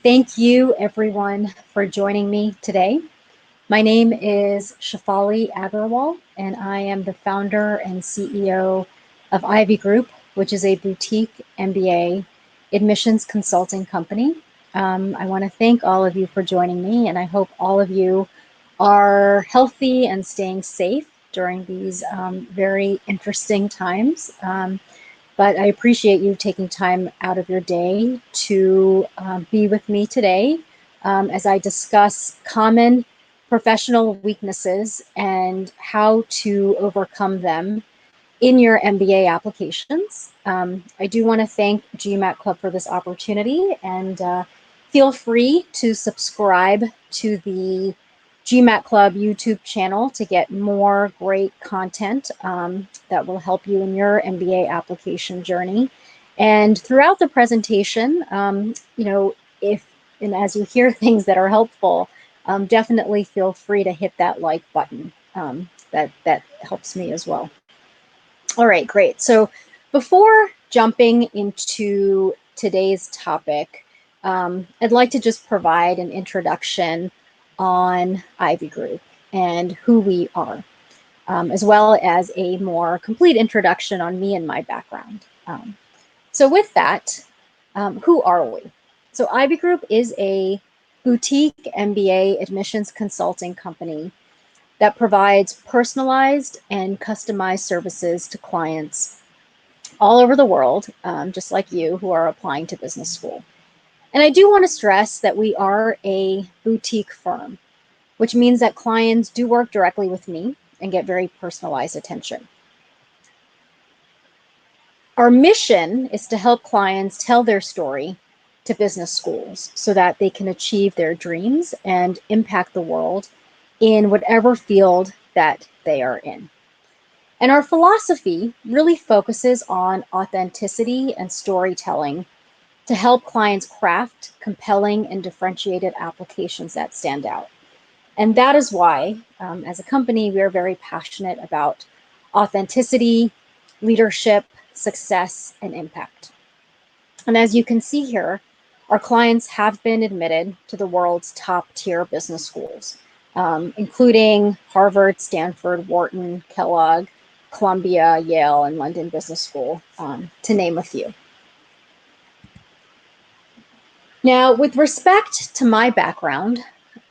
Thank you, everyone, for joining me today. My name is Shafali Agarwal, and I am the founder and CEO of Ivy Group, which is a boutique MBA admissions consulting company. I want to thank all of you for joining me, and I hope all of you are healthy and staying safe during these very interesting times. But I appreciate you taking time out of your day to be with me today as I discuss common professional weaknesses and how to overcome them in your MBA applications. I do want to thank GMAT Club for this opportunity, and feel free to subscribe to the GMAT Club YouTube channel to get more great content that will help you in your MBA application journey. And throughout the presentation, and as you hear things that are helpful, definitely feel free to hit that like button. That helps me as well. All right, great. So before jumping into today's topic, I'd like to just provide an introduction on Ivy Group and who we are, as well as a more complete introduction on me and my background. So with that, who are we? So Ivy Group is a boutique MBA admissions consulting company that provides personalized and customized services to clients all over the world, just like you who are applying to business school. And I do want to stress that we are a boutique firm, which means that clients do work directly with me and get very personalized attention. Our mission is to help clients tell their story to business schools so that they can achieve their dreams and impact the world in whatever field that they are in. And our philosophy really focuses on authenticity and storytelling to help clients craft compelling and differentiated applications that stand out. And that is why, as a company, we are very passionate about authenticity, leadership, success, and impact. And as you can see here, our clients have been admitted to the world's top tier business schools, including Harvard, Stanford, Wharton, Kellogg, Columbia, Yale, and London Business School, to name a few. Now, with respect to my background,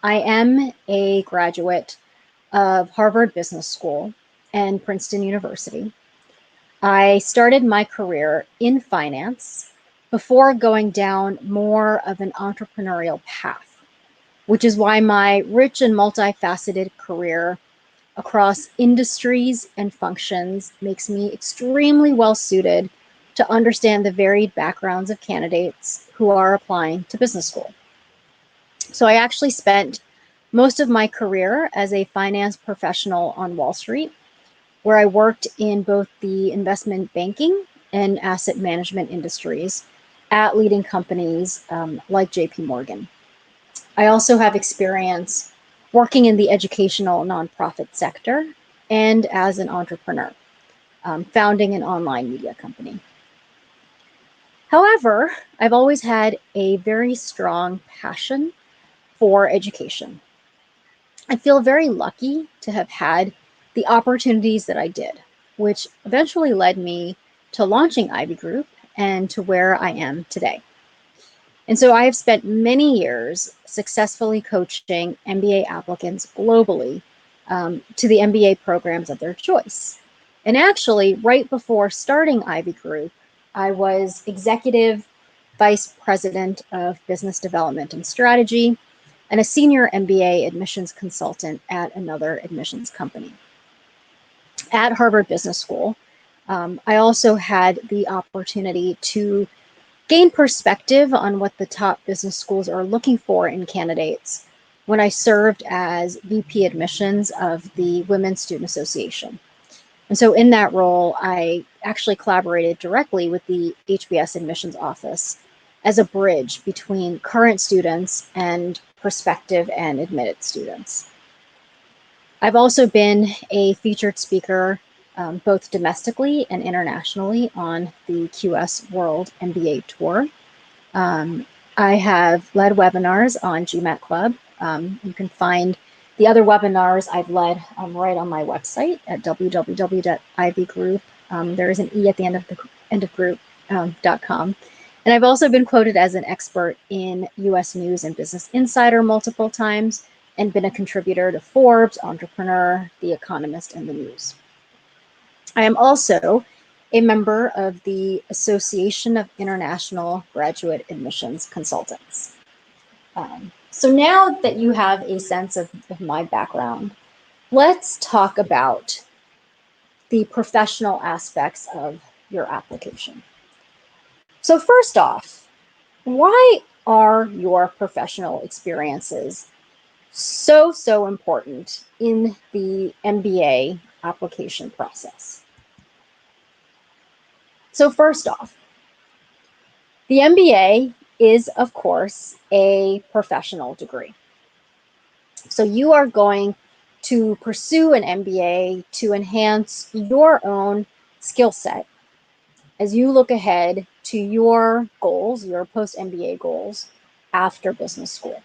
I am a graduate of Harvard Business School and Princeton University. I started my career in finance before going down more of an entrepreneurial path, which is why my rich and multifaceted career across industries and functions makes me extremely well suited to understand the varied backgrounds of candidates who are applying to business school. So I actually spent most of my career as a finance professional on Wall Street, where I worked in both the investment banking and asset management industries at leading companies like JP Morgan. I also have experience working in the educational nonprofit sector and as an entrepreneur, founding an online media company. However, I've always had a very strong passion for education. I feel very lucky to have had the opportunities that I did, which eventually led me to launching Ivy Group and to where I am today. And so I have spent many years successfully coaching MBA applicants globally to the MBA programs of their choice. And actually, right before starting Ivy Group, I was executive vice president of business development and strategy and a senior MBA admissions consultant at another admissions company. At Harvard Business School, I also had the opportunity to gain perspective on what the top business schools are looking for in candidates when I served as VP admissions of the Women's Student Association. And so in that role, I actually collaborated directly with the HBS admissions office as a bridge between current students and prospective and admitted students. I've also been a featured speaker both domestically and internationally on the QS World MBA Tour. I have led webinars on GMAT Club. You can find the other webinars I've led right on my website at www.ivygroup. There is an E at the end of group.com. And I've also been quoted as an expert in US News and Business Insider multiple times, and been a contributor to Forbes, Entrepreneur, The Economist, and The News. I am also a member of the Association of International Graduate Admissions Consultants. So now that you have a sense of my background, let's talk about the professional aspects of your application. So first off, why are your professional experiences so important in the MBA application process? So first off, the MBA is, of course, a professional degree. So you are going to pursue an MBA to enhance your own skill set as you look ahead to your goals, your post-MBA goals after business school.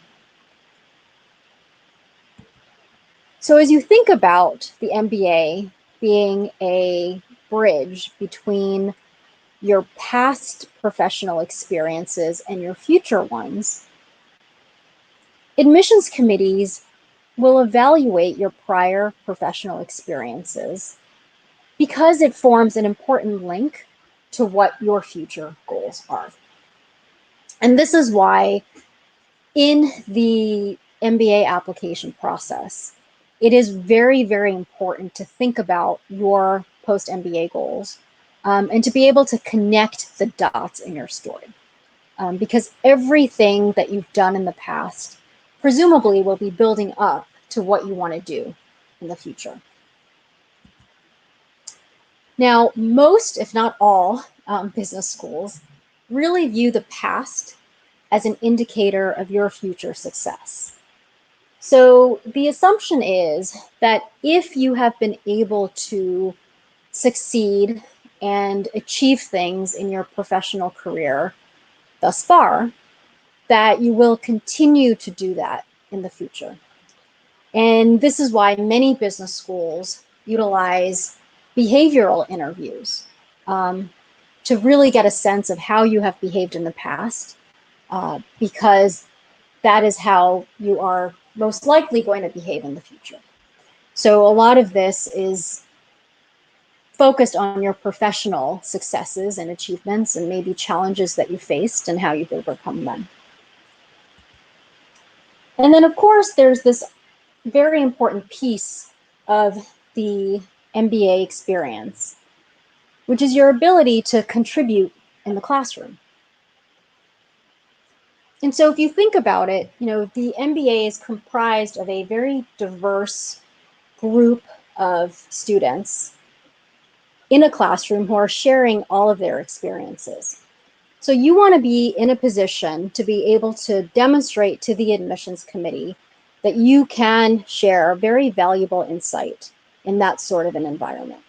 So as you think about the MBA being a bridge between your past professional experiences and your future ones, admissions committees will evaluate your prior professional experiences because it forms an important link to what your future goals are. And this is why in the MBA application process, it is very important to think about your post-MBA goals and to be able to connect the dots in your story. Because everything that you've done in the past presumably will be building up to what you want to do in the future. Now, most, if not all, business schools really view the past as an indicator of your future success. So the assumption is that if you have been able to succeed and achieve things in your professional career thus far, that you will continue to do that in the future. And this is why many business schools utilize behavioral interviews to really get a sense of how you have behaved in the past, because that is how you are most likely going to behave in the future. So a lot of this is focused on your professional successes and achievements and maybe challenges that you faced and how you've overcome them. And then, of course, there's this very important piece of the MBA experience, which is your ability to contribute in the classroom. And so if you think about it, the MBA is comprised of a very diverse group of students in a classroom who are sharing all of their experiences. So you want to be in a position to be able to demonstrate to the admissions committee that you can share very valuable insight in that sort of an environment.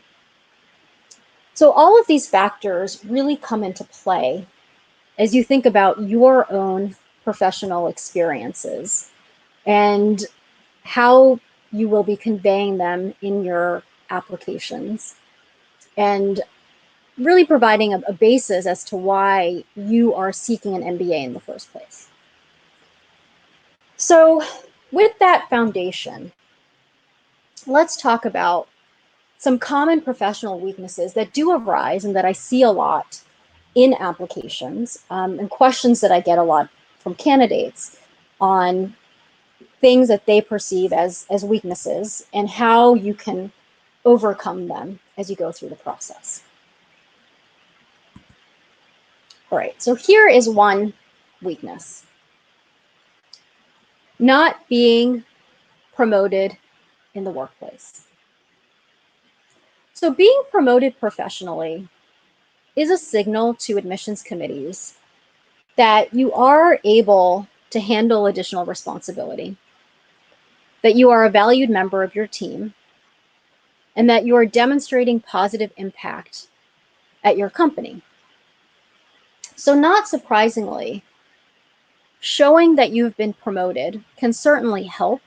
So all of these factors really come into play as you think about your own professional experiences and how you will be conveying them in your applications, and really providing a basis as to why you are seeking an MBA in the first place. So with that foundation, let's talk about some common professional weaknesses that do arise and that I see a lot in applications, and questions that I get a lot from candidates on things that they perceive as weaknesses and how you can overcome them as you go through the process. All right, so here is one weakness: not being promoted in the workplace. So being promoted professionally is a signal to admissions committees that you are able to handle additional responsibility, that you are a valued member of your team, and that you are demonstrating positive impact at your company. So not surprisingly, showing that you've been promoted can certainly help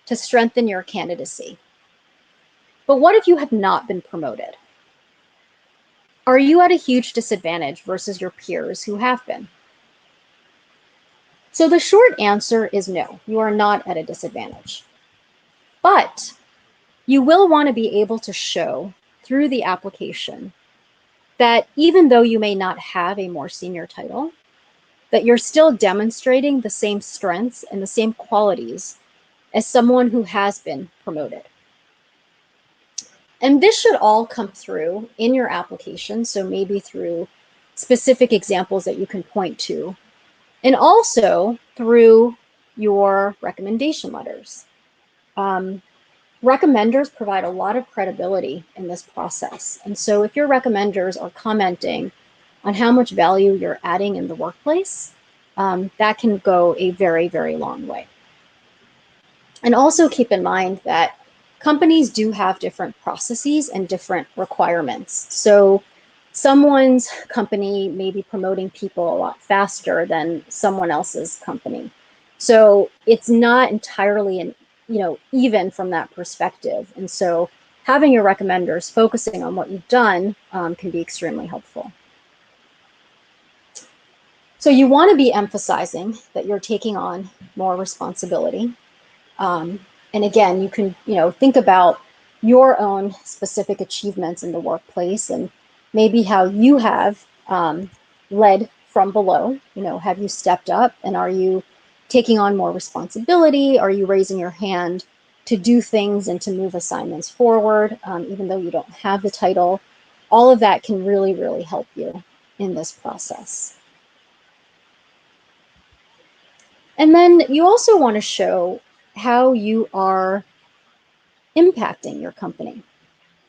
to strengthen your candidacy. But what if you have not been promoted? Are you at a huge disadvantage versus your peers who have been? So the short answer is no, you are not at a disadvantage. But you will want to be able to show through the application that even though you may not have a more senior title, that you're still demonstrating the same strengths and the same qualities as someone who has been promoted. And this should all come through in your application, so maybe through specific examples that you can point to, and also through your recommendation letters. Recommenders provide a lot of credibility in this process. And so if your recommenders are commenting on how much value you're adding in the workplace, that can go a very, very long way. And also keep in mind that companies do have different processes and different requirements. So someone's company may be promoting people a lot faster than someone else's company. So it's not entirely even from that perspective. And so having your recommenders focusing on what you've done can be extremely helpful. So you want to be emphasizing that you're taking on more responsibility. And again, you can, think about your own specific achievements in the workplace and maybe how you have led from below. Have you stepped up, and are you taking on more responsibility? Are you raising your hand to do things and to move assignments forward, even though you don't have the title? All of that can really, really help you in this process. And then you also want to show how you are impacting your company,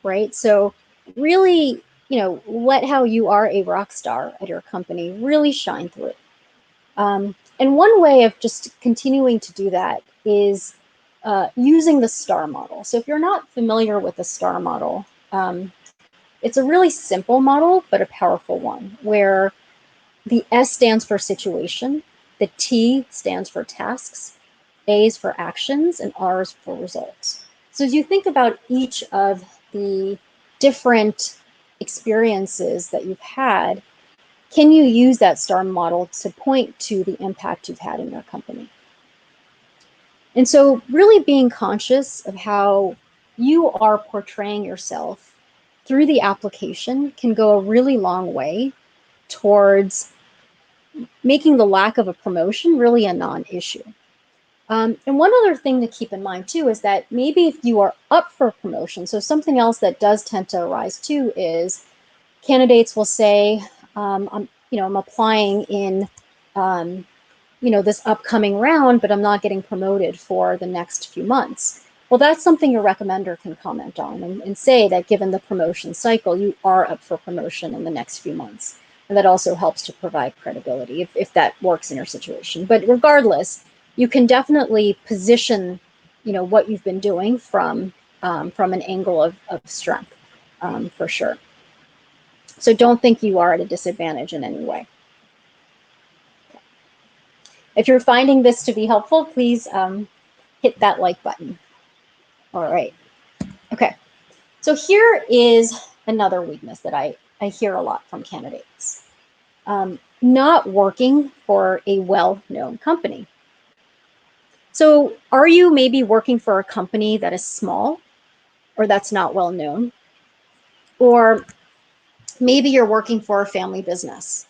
right? So really, let how you are a rock star at your company really shine through. And one way of just continuing to do that is using the STAR model. So if you're not familiar with the STAR model, it's a really simple model, but a powerful one, where the S stands for situation, the T stands for tasks, A is for actions, and R is for results. So as you think about each of the different experiences that you've had, can you use that STAR model to point to the impact you've had in your company? And so really being conscious of how you are portraying yourself through the application can go a really long way towards making the lack of a promotion really a non-issue. And one other thing to keep in mind too is that maybe if you are up for promotion, so something else that does tend to arise too is candidates will say, I'm applying in, this upcoming round, but I'm not getting promoted for the next few months. Well, that's something your recommender can comment on and say that given the promotion cycle, you are up for promotion in the next few months. And that also helps to provide credibility if that works in your situation. But regardless, you can definitely position, what you've been doing from an angle of strength, for sure. So don't think you are at a disadvantage in any way. If you're finding this to be helpful, please hit that like button. All right. Okay. So here is another weakness that I hear a lot from candidates. Not working for a well-known company. So are you maybe working for a company that is small or that's not well known? Or maybe you're working for a family business.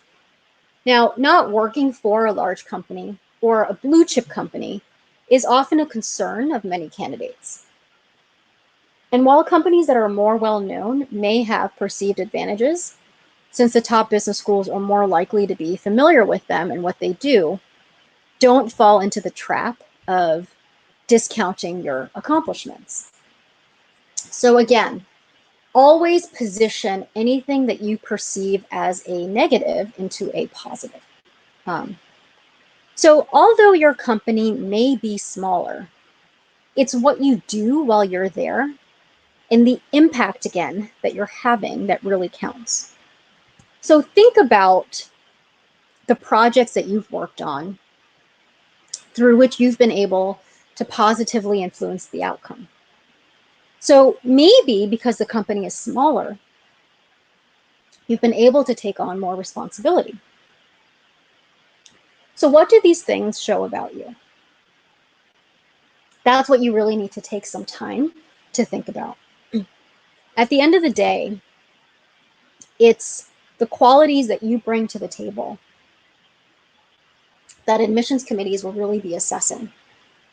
Now, not working for a large company or a blue chip company is often a concern of many candidates. And while companies that are more well known may have perceived advantages, since the top business schools are more likely to be familiar with them and what they do, don't fall into the trap of discounting your accomplishments. So again, always position anything that you perceive as a negative into a positive. So although your company may be smaller, it's what you do while you're there and the impact, again, that you're having that really counts. So think about the projects that you've worked on through which you've been able to positively influence the outcome. So maybe because the company is smaller, you've been able to take on more responsibility. So what do these things show about you? That's what you really need to take some time to think about. At the end of the day, it's the qualities that you bring to the table that admissions committees will really be assessing.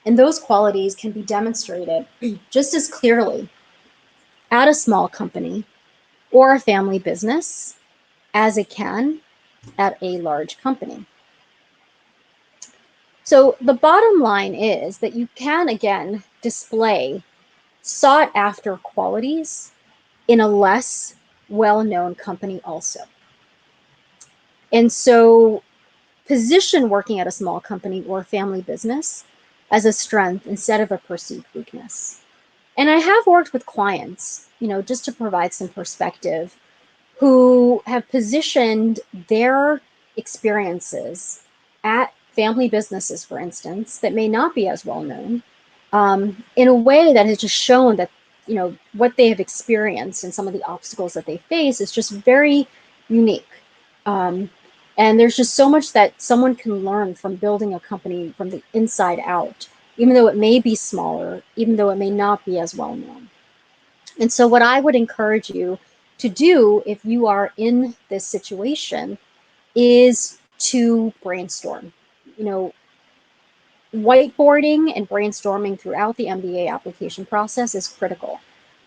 And those qualities can be demonstrated just as clearly at a small company or a family business as it can at a large company. So the bottom line is that you can, again, display sought after qualities in a less well-known company also. And so position working at a small company or family business as a strength instead of a perceived weakness. And I have worked with clients, just to provide some perspective, who have positioned their experiences at family businesses, for instance, that may not be as well known, in a way that has just shown that, what they have experienced and some of the obstacles that they face is just very unique. And there's just so much that someone can learn from building a company from the inside out, even though it may be smaller, even though it may not be as well known. And so what I would encourage you to do if you are in this situation is to brainstorm. Whiteboarding and brainstorming throughout the MBA application process is critical.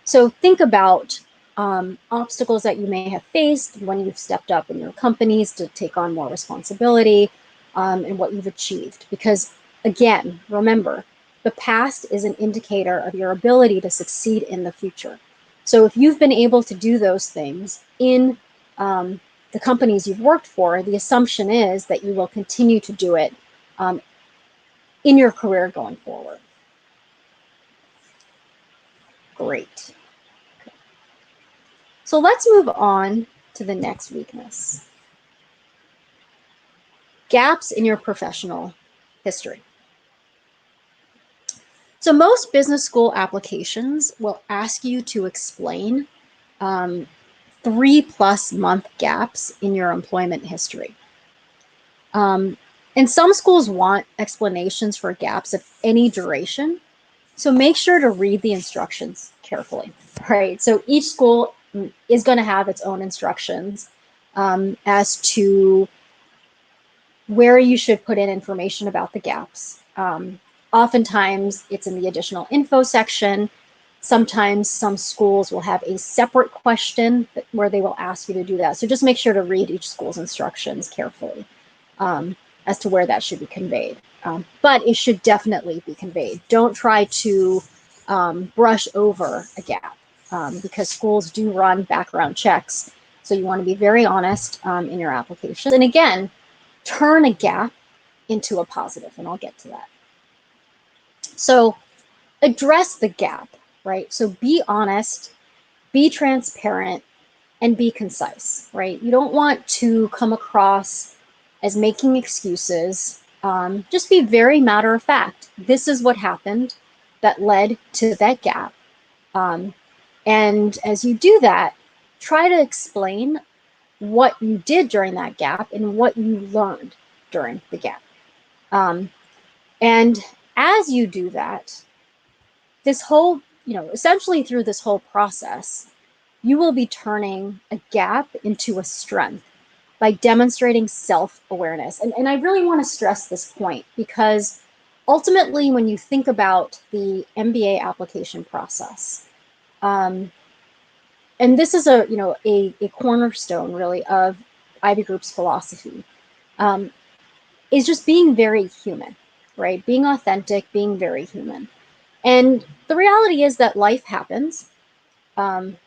So think about obstacles that you may have faced when you've stepped up in your companies to take on more responsibility, and what you've achieved. Because again, remember, the past is an indicator of your ability to succeed in the future. So if you've been able to do those things in the companies you've worked for, the assumption is that you will continue to do it in your career going forward. Great. So let's move on to the next weakness. Gaps in your professional history. So most business school applications will ask you to explain 3+ month gaps in your employment history. And some schools want explanations for gaps of any duration. So make sure to read the instructions carefully, right? So each school is going to have its own instructions as to where you should put in information about the gaps. Oftentimes it's in the additional info section. Sometimes some schools will have a separate question where they will ask you to do that. So just make sure to read each school's instructions carefully as to where that should be conveyed. But it should definitely be conveyed. Don't try to brush over a gap because schools do run background checks. So you want to be very honest in your application. And again, turn a gap into a positive, and I'll get to that. So address the gap, right? So be honest, be transparent, and be concise, right? You don't want to come across as making excuses. Just be very matter of fact. This is what happened that led to that gap. And as you do that, try to explain what you did during that gap and what you learned during the gap. And as you do that, this whole, essentially through this whole process, you will be turning a gap into a strength by demonstrating self-awareness. And I really want to stress this point because ultimately when you think about the MBA application process, and this is a cornerstone really of Ivy Group's philosophy, is just being very human, right? Being authentic, being very human. And the reality is that life happens.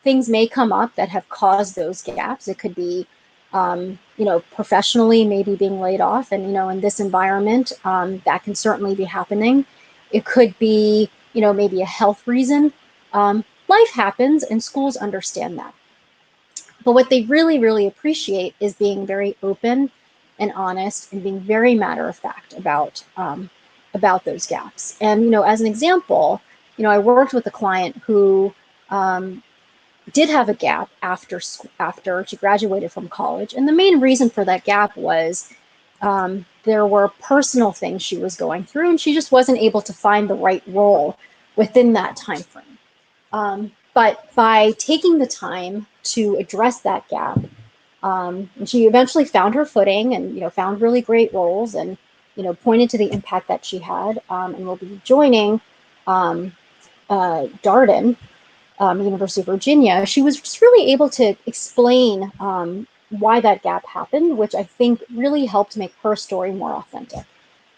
Things may come up that have caused those gaps. It could be, professionally, maybe being laid off. And, in this environment, that can certainly be happening. It could be, maybe a health reason. Life happens and schools understand that. But what they really, really appreciate is being very open and honest and being very matter of fact about about those gaps. And, as an example, I worked with a client who did have a gap after she graduated from college. And the main reason for that gap was there were personal things she was going through, and she just wasn't able to find the right role within that time frame. But by taking the time to address that gap, and she eventually found her footing and found really great roles, and pointed to the impact that she had, and will be joining Darden, University of Virginia. She was just really able to explain why that gap happened, which I think really helped make her story more authentic.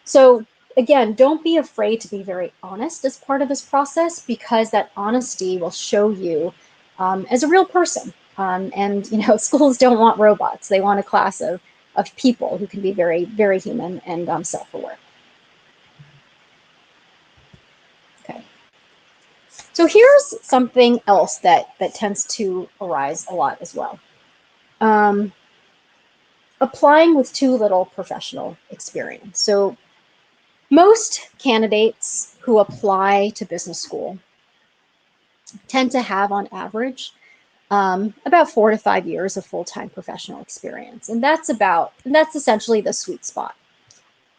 So again, don't be afraid to be very honest as part of this process, because that honesty will show you as a real person. And schools don't want robots; they want a class of people who can be very, very human and self-aware. Okay. So here's something else that tends to arise a lot as well. Applying with too little professional experience. So most candidates who apply to business school tend to have, on average, about 4 to 5 years of full-time professional experience. And that's essentially the sweet spot.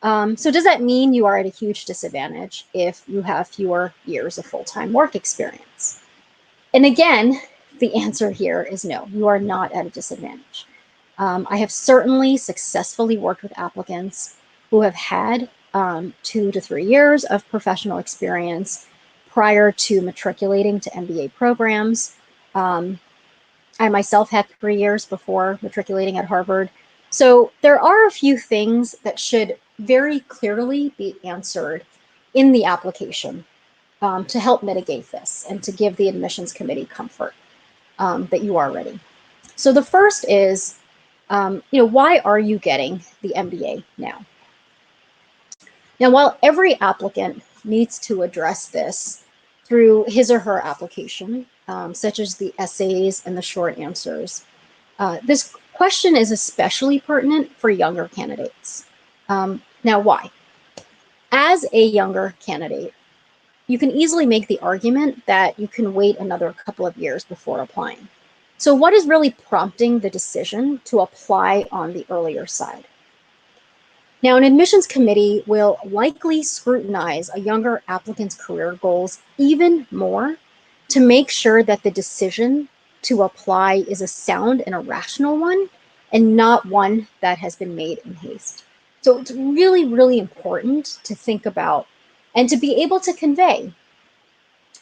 So does that mean you are at a huge disadvantage if you have fewer years of full-time work experience? And again, the answer here is no, you are not at a disadvantage. I have certainly successfully worked with applicants who have had 2 to 3 years of professional experience prior to matriculating to MBA programs. I myself had 3 years before matriculating at Harvard. So there are a few things that should very clearly be answered in the application to help mitigate this and to give the admissions committee comfort that you are ready. So the first is, why are you getting the MBA now? Now, while every applicant needs to address this through his or her application, such as the essays and the short answers, this question is especially pertinent for younger candidates. Now, why? As a younger candidate, you can easily make the argument that you can wait another couple of years before applying. So what is really prompting the decision to apply on the earlier side? Now, an admissions committee will likely scrutinize a younger applicant's career goals even more to make sure that the decision to apply is a sound and a rational one, and not one that has been made in haste. So it's really, really important to think about and to be able to convey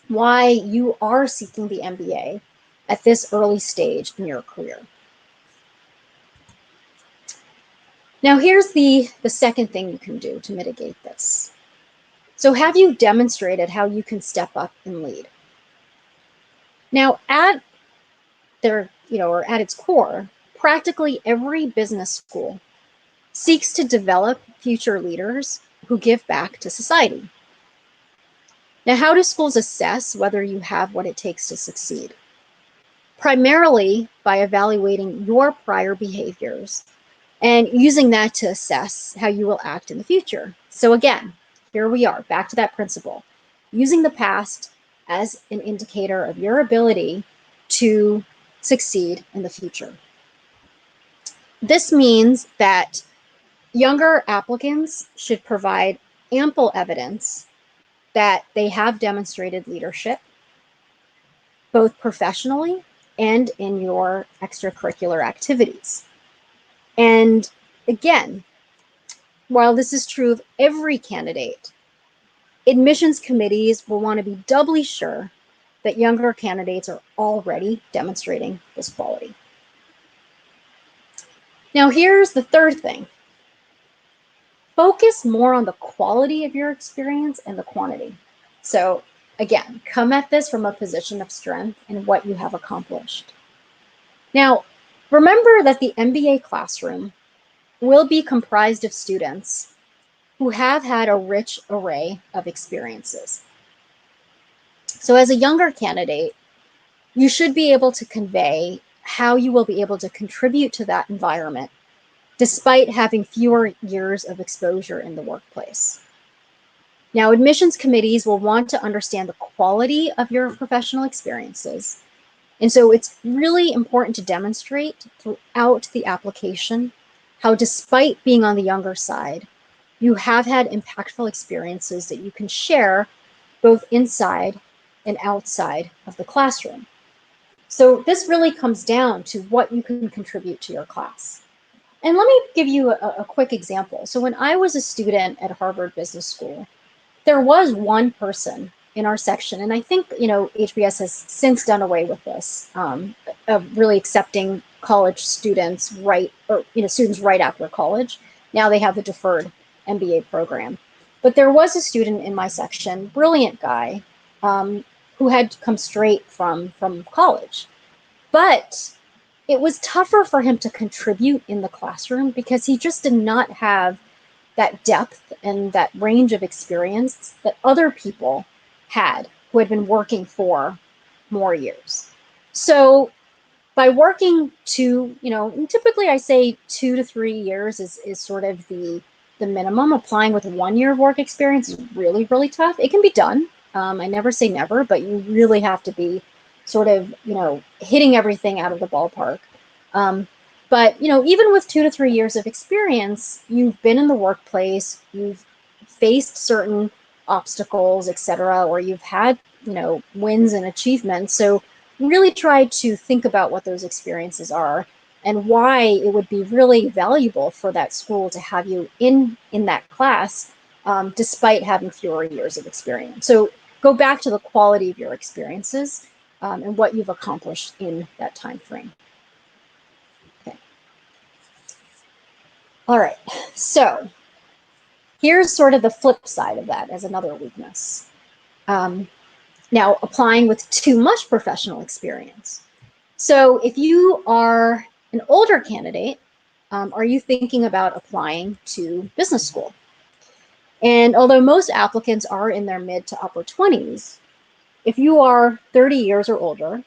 why you are seeking the MBA at this early stage in your career. Now, here's the second thing you can do to mitigate this. So have you demonstrated how you can step up and lead? Now, at its core, practically every business school seeks to develop future leaders who give back to society. Now, how do schools assess whether you have what it takes to succeed? Primarily by evaluating your prior behaviors and using that to assess how you will act in the future. So again, here we are, back to that principle, using the past as an indicator of your ability to succeed in the future. This means that younger applicants should provide ample evidence that they have demonstrated leadership, both professionally and in your extracurricular activities. And again, while this is true of every candidate, admissions committees will want to be doubly sure that younger candidates are already demonstrating this quality. Now, here's the third thing. Focus more on the quality of your experience and the quantity. So again, come at this from a position of strength and what you have accomplished. Now, remember that the MBA classroom will be comprised of students who have had a rich array of experiences. So as a younger candidate, you should be able to convey how you will be able to contribute to that environment despite having fewer years of exposure in the workplace. Now, admissions committees will want to understand the quality of your professional experiences. And so it's really important to demonstrate throughout the application how, despite being on the younger side, you have had impactful experiences that you can share both inside and outside of the classroom. So this really comes down to what you can contribute to your class. And let me give you a quick example. So when I was a student at Harvard Business School, there was one person in our section, and I think, HBS has since done away with this, of really accepting college students students right after college. Now they have the deferred MBA program. But there was a student in my section, brilliant guy, who had come straight from college. But it was tougher for him to contribute in the classroom because he just did not have that depth and that range of experience that other people had who had been working for more years. So by working typically I say 2 to 3 years is sort of the minimum. Applying with 1 year of work experience is really, really tough. It can be done. I never say never, but you really have to be sort of, hitting everything out of the ballpark. But, even with 2 to 3 years of experience, you've been in the workplace, you've faced certain obstacles, etc., or you've had, wins and achievements. So really try to think about what those experiences are and why it would be really valuable for that school to have you in that class, despite having fewer years of experience. So go back to the quality of your experiences and what you've accomplished in that time frame. Okay. All right, so here's sort of the flip side of that as another weakness. Now, applying with too much professional experience. So if you are an older candidate, are you thinking about applying to business school? And although most applicants are in their mid to upper 20s, if you are 30 years or older,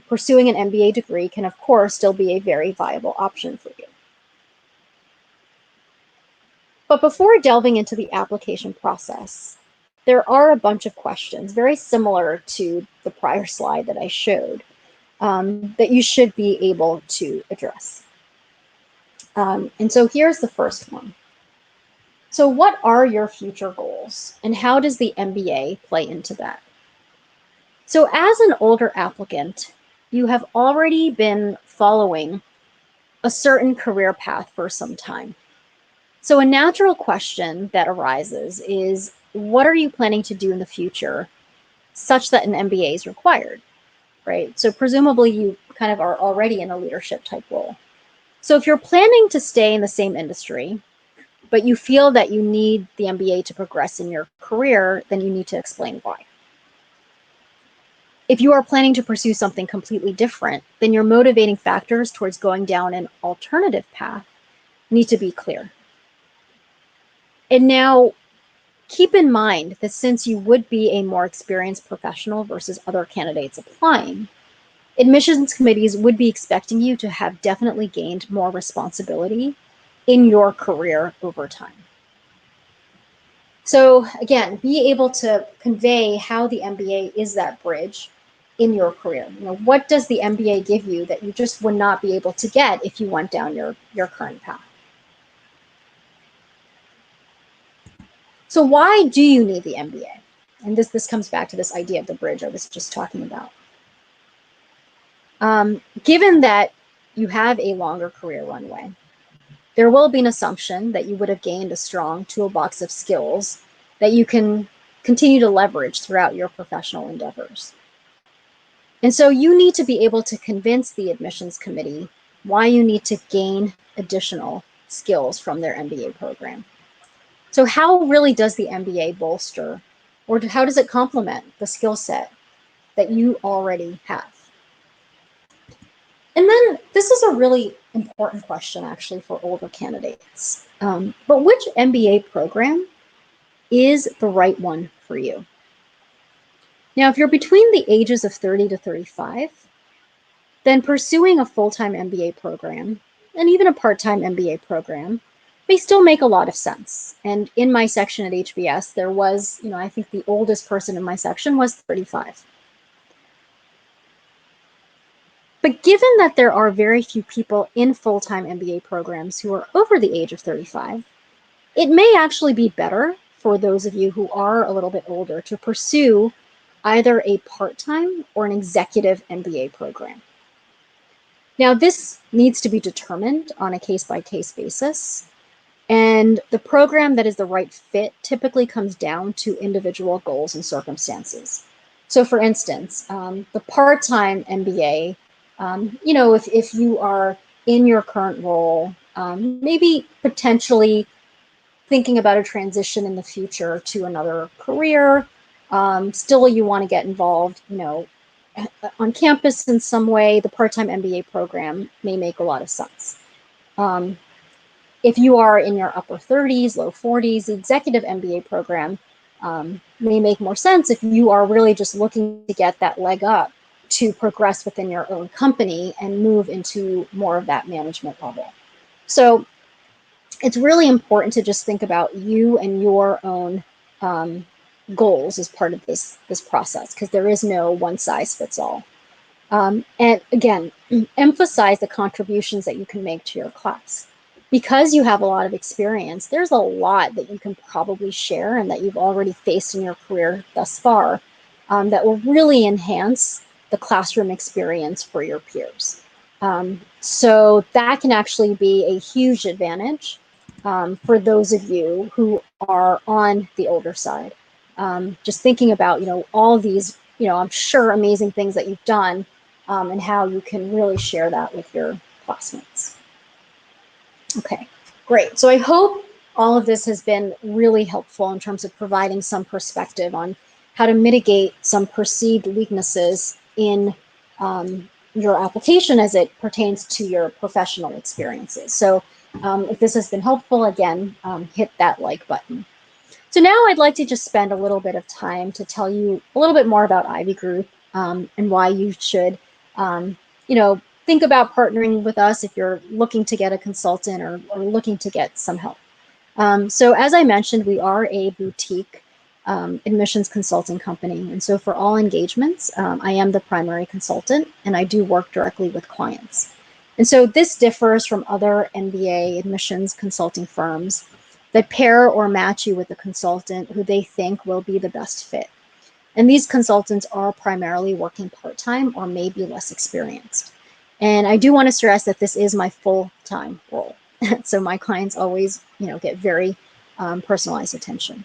pursuing an MBA degree can, of course, still be a very viable option for you. But before delving into the application process, there are a bunch of questions very similar to the prior slide that I showed that you should be able to address. And so here's the first one. So what are your future goals and how does the MBA play into that? So as an older applicant, you have already been following a certain career path for some time. So a natural question that arises is, what are you planning to do in the future such that an MBA is required, right? So presumably you kind of are already in a leadership type role. So if you're planning to stay in the same industry, but you feel that you need the MBA to progress in your career, then you need to explain why. If you are planning to pursue something completely different, then your motivating factors towards going down an alternative path need to be clear. And now, keep in mind that since you would be a more experienced professional versus other candidates applying, admissions committees would be expecting you to have definitely gained more responsibility in your career over time. So again, be able to convey how the MBA is that bridge in your career. What does the MBA give you that you just would not be able to get if you went down your current path? So why do you need the MBA? And this comes back to this idea of the bridge I was just talking about. Given that you have a longer career runway, there will be an assumption that you would have gained a strong toolbox of skills that you can continue to leverage throughout your professional endeavors. And so you need to be able to convince the admissions committee why you need to gain additional skills from their MBA program. So how really does the MBA bolster, or how does it complement the skill set that you already have? And then this is a really important question actually for older candidates. But which MBA program is the right one for you? Now, if you're between the ages of 30 to 35, then pursuing a full-time MBA program and even a part-time MBA program they still make a lot of sense. And in my section at HBS, there was, I think the oldest person in my section was 35. But given that there are very few people in full-time MBA programs who are over the age of 35, it may actually be better for those of you who are a little bit older to pursue either a part-time or an executive MBA program. Now, this needs to be determined on a case-by-case basis, and the program that is the right fit typically comes down to individual goals and circumstances. So for instance, the part-time MBA, if you are in your current role, maybe potentially thinking about a transition in the future to another career, still you want to get involved, on campus in some way, the part-time MBA program may make a lot of sense. If you are in your upper 30s, low 40s, the executive MBA program may make more sense if you are really just looking to get that leg up to progress within your own company and move into more of that management level. So it's really important to just think about you and your own goals as part of this process, because there is no one size fits all. And again, emphasize the contributions that you can make to your class. Because you have a lot of experience, there's a lot that you can probably share and that you've already faced in your career thus far that will really enhance the classroom experience for your peers. So that can actually be a huge advantage for those of you who are on the older side. Just thinking about, all these, I'm sure amazing things that you've done and how you can really share that with your classmates. Okay, great. So I hope all of this has been really helpful in terms of providing some perspective on how to mitigate some perceived weaknesses in your application as it pertains to your professional experiences. So if this has been helpful, again, hit that like button. So now I'd like to just spend a little bit of time to tell you a little bit more about Ivy Group and why you should, think about partnering with us if you're looking to get a consultant or looking to get some help. So as I mentioned, we are a boutique admissions consulting company. And so for all engagements, I am the primary consultant and I do work directly with clients. And so this differs from other MBA admissions consulting firms that pair or match you with a consultant who they think will be the best fit. And these consultants are primarily working part-time or maybe less experienced. And I do want to stress that this is my full-time role. So my clients always, get very personalized attention.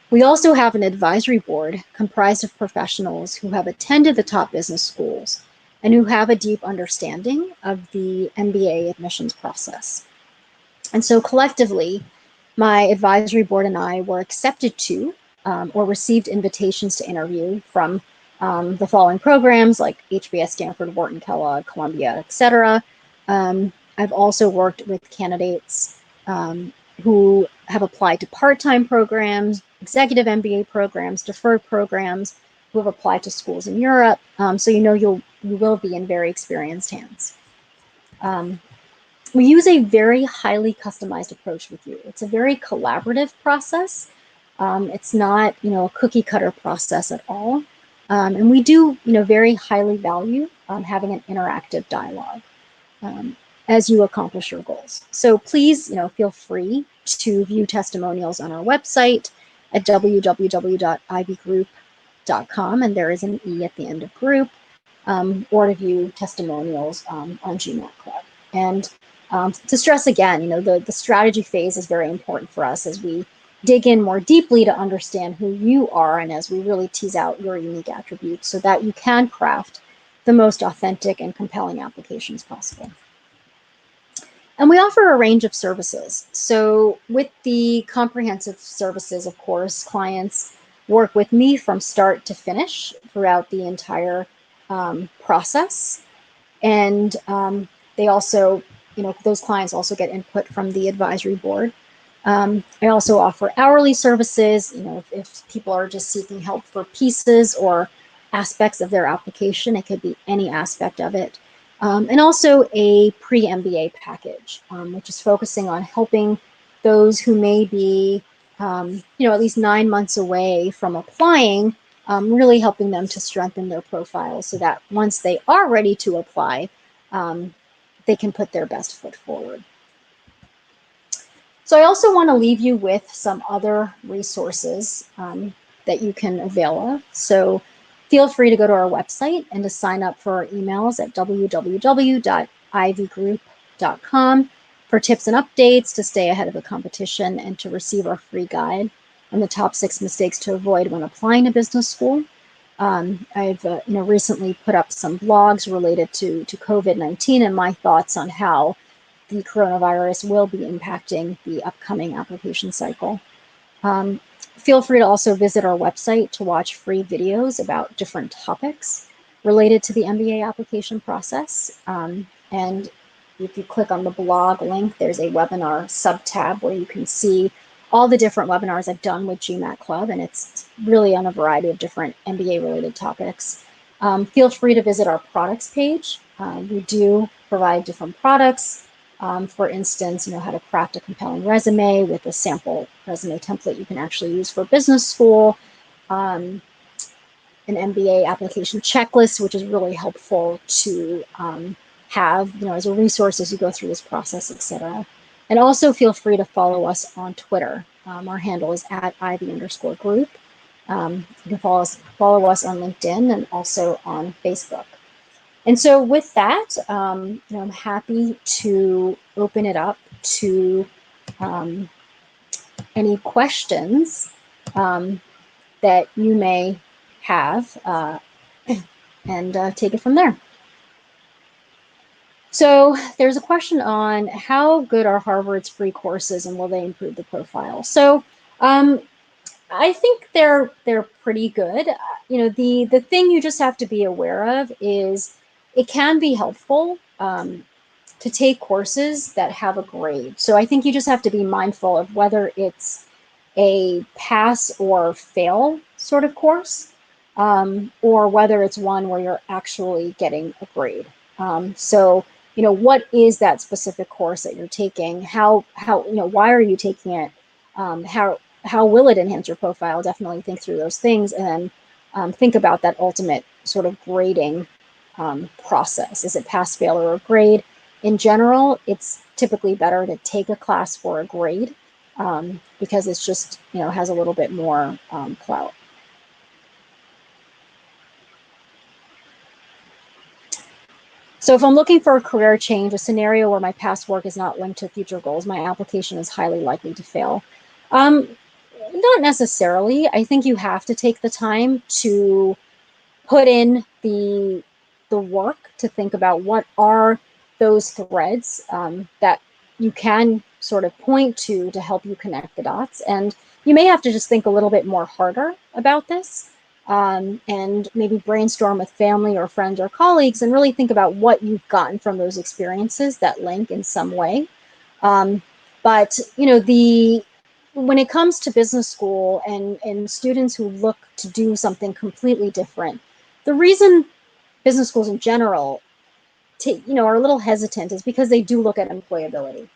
We also have an advisory board comprised of professionals who have attended the top business schools and who have a deep understanding of the MBA admissions process. And so collectively, my advisory board and I were accepted to or received invitations to interview from the following programs like HBS, Stanford, Wharton, Kellogg, Columbia, etc. I've also worked with candidates who have applied to part-time programs, executive MBA programs, deferred programs, who have applied to schools in Europe. So you will be in very experienced hands. We use a very highly customized approach with you. It's a very collaborative process. It's not, a cookie cutter process at all. And we do, very highly value having an interactive dialogue as you accomplish your goals. So please, feel free to view testimonials on our website at www.ivygroup.com, and there is an E at the end of group, or to view testimonials on GMAT Club. And to stress again, the strategy phase is very important for us as we dig in more deeply to understand who you are and as we really tease out your unique attributes so that you can craft the most authentic and compelling applications possible. And we offer a range of services. So with the comprehensive services, of course, clients work with me from start to finish throughout the entire process. And they also, those clients also get input from the advisory board. I also offer hourly services, if people are just seeking help for pieces or aspects of their application, it could be any aspect of it. and also a pre-MBA package, which is focusing on helping those who may be, at least 9 months away from applying, really helping them to strengthen their profile so that once they are ready to apply, they can put their best foot forward. So I also want to leave you with some other resources that you can avail of. So feel free to go to our website and to sign up for our emails at www.ivygroup.com for tips and updates to stay ahead of the competition and to receive our free guide on the top 6 mistakes to avoid when applying to business school. I've recently put up some blogs related to COVID-19 and my thoughts on how the coronavirus will be impacting the upcoming application cycle. Feel free to also visit our website to watch free videos about different topics related to the MBA application process. And if you click on the blog link, there's a webinar sub-tab where you can see all the different webinars I've done with GMAT Club, and it's really on a variety of different MBA-related topics. Feel free to visit our products page. We do provide different products. For instance, how to craft a compelling resume with a sample resume template you can actually use for business school, an MBA application checklist, which is really helpful to have, as a resource as you go through this process, etc. And also feel free to follow us on Twitter. Our handle is @Ivy_Group. You can follow us on LinkedIn and also on Facebook. And so with that, I'm happy to open it up to any questions that you may have and take it from there. So there's a question on how good are Harvard's free courses and will they improve the profile? So I think they're pretty good. The thing you just have to be aware of is it can be helpful to take courses that have a grade. So I think you just have to be mindful of whether it's a pass or fail sort of course, or whether it's one where you're actually getting a grade. So what is that specific course that you're taking? How why are you taking it? How will it enhance your profile? Definitely think through those things and think about that ultimate sort of grading process. Is it pass, fail, or a grade? In general, it's typically better to take a class for a grade because it's just, has a little bit more clout. So if I'm looking for a career change, a scenario where my past work is not linked to future goals, my application is highly likely to fail. Not necessarily. I think you have to take the time to put in the work to think about what are those threads that you can sort of point to help you connect the dots. And you may have to just think a little bit more harder about this and maybe brainstorm with family or friends or colleagues and really think about what you've gotten from those experiences that link in some way. But when it comes to business school and students who look to do something completely different, the reason business schools in general are a little hesitant is because they do look at employability.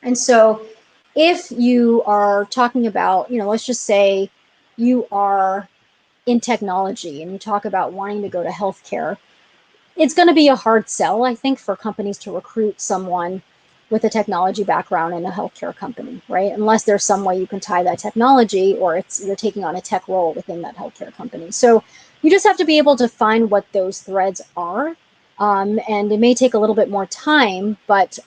And so if you are talking about, let's just say you are in technology and you talk about wanting to go to healthcare, it's going to be a hard sell, I think, for companies to recruit someone with a technology background in a healthcare company, right? Unless there's some way you can tie that technology or you're taking on a tech role within that healthcare company. So you just have to be able to find what those threads are. And it may take a little bit more time, but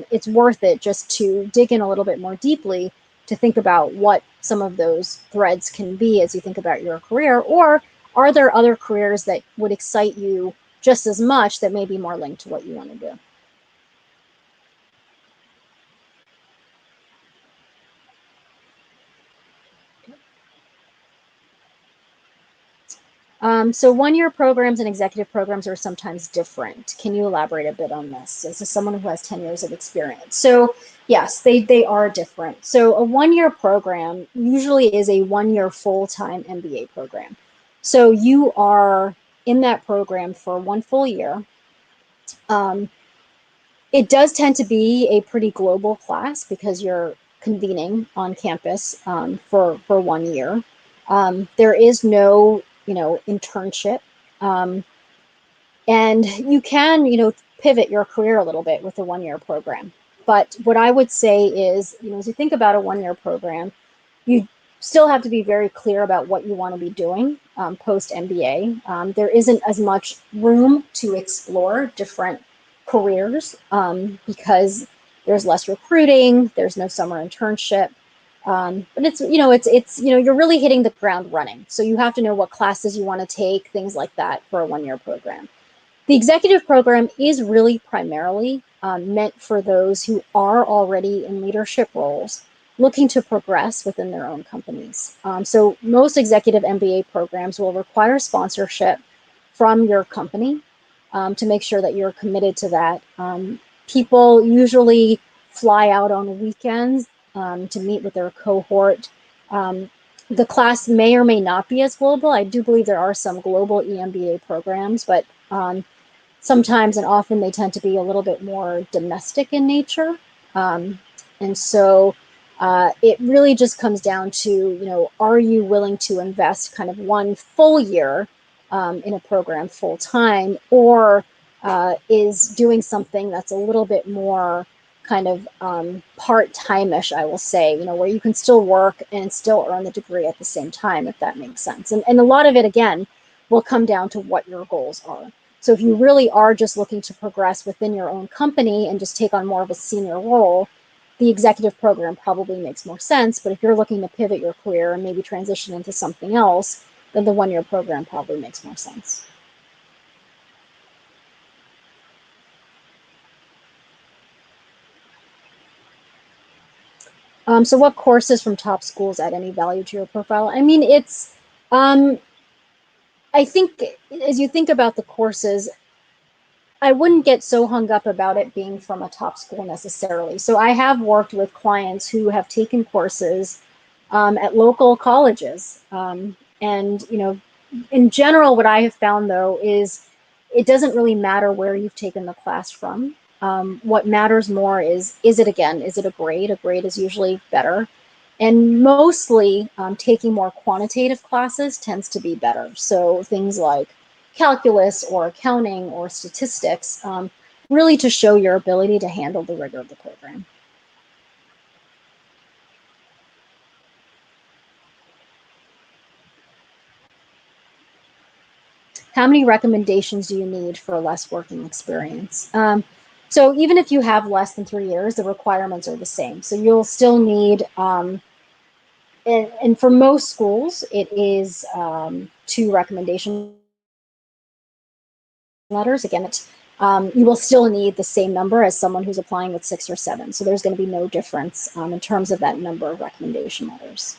it's worth it just to dig in a little bit more deeply to think about what some of those threads can be as you think about your career, or are there other careers that would excite you just as much that may be more linked to what you want to do? So one-year programs and executive programs are sometimes different. Can you elaborate a bit on this? This is someone who has 10 years of experience. So yes, they are different. So a one-year program usually is a one-year full-time MBA program. So you are in that program for one full year. Um, it does tend to be a pretty global class because you're convening on campus for 1 year. There is no, internship. Um, and you can, pivot your career a little bit with a 1 year program. But what I would say is, as you think about a 1 year program, you still have to be very clear about what you want to be doing post MBA. There isn't as much room to explore different careers because there's less recruiting, there's no summer internship. But you're really hitting the ground running. So you have to know what classes you want to take, things like that for a 1 year program. The executive program is really primarily meant for those who are already in leadership roles looking to progress within their own companies. So most executive MBA programs will require sponsorship from your company to make sure that you're committed to that. People usually fly out on weekends to meet with their cohort. The class may or may not be as global. I do believe there are some global EMBA programs, but sometimes and often they tend to be a little bit more domestic in nature. And so it really just comes down to, are you willing to invest kind of 1 full year in a program full time, or is doing something that's a little bit more kind of part-time-ish, I will say, where you can still work and still earn the degree at the same time, if that makes sense. And a lot of it, again, will come down to what your goals are. So if you really are just looking to progress within your own company and just take on more of a senior role, the executive program probably makes more sense. But if you're looking to pivot your career and maybe transition into something else, then the 1 year program probably makes more sense. So what courses from top schools add any value to your profile? I mean, I think as you think about the courses, I wouldn't get so hung up about it being from a top school necessarily. So I have worked with clients who have taken courses at local colleges. And, in general, what I have found though is it doesn't really matter where you've taken the class from. What matters more is it a grade? A grade is usually better. And mostly taking more quantitative classes tends to be better. So things like calculus or accounting or statistics, really to show your ability to handle the rigor of the program. How many recommendations do you need for less working experience? So even if you have less than 3 years, the requirements are the same. So you'll still need, and for most schools, it is 2 recommendation letters. Again, you will still need the same number as someone who's applying with 6 or 7. So there's going to be no difference in terms of that number of recommendation letters.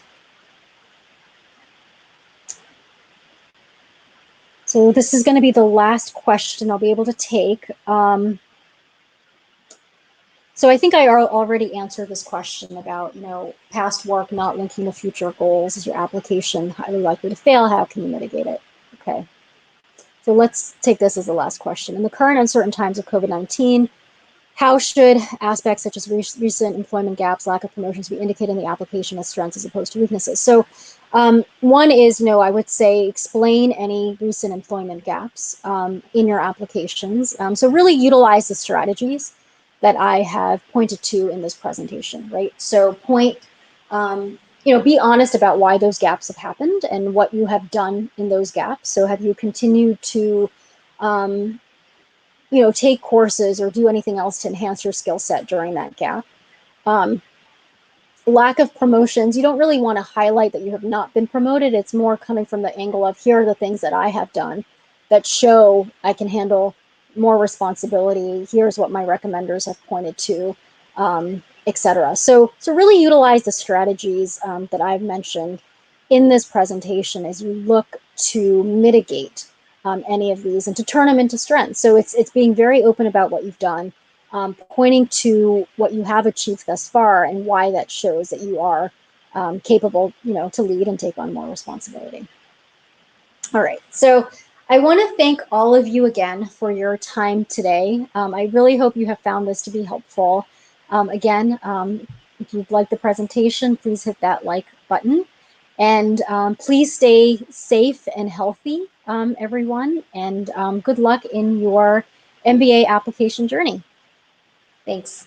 So this is going to be the last question I'll be able to take. So I think I already answered this question about, past work not linking to future goals. Is your application highly likely to fail? How can you mitigate it? Okay. So let's take this as the last question. In the current uncertain times of COVID-19, how should aspects such as recent employment gaps, lack of promotions be indicated in the application as strengths as opposed to weaknesses? So one is, I would say explain any recent employment gaps in your applications. So really utilize the strategies that I have pointed to in this presentation, right? So be honest about why those gaps have happened and what you have done in those gaps. So have you continued to take courses or do anything else to enhance your skill set during that gap? Lack of promotions, you don't really want to highlight that you have not been promoted. It's more coming from the angle of, here are the things that I have done that show I can handle more responsibility. Here's what my recommenders have pointed to, etc. So really utilize the strategies that I've mentioned in this presentation as you look to mitigate any of these and to turn them into strengths. So it's being very open about what you've done, pointing to what you have achieved thus far and why that shows that you are capable, to lead and take on more responsibility. All right, so I want to thank all of you again for your time today. I really hope you have found this to be helpful. Again, if you've liked the presentation, please hit that like button. And please stay safe and healthy, everyone. And good luck in your MBA application journey. Thanks.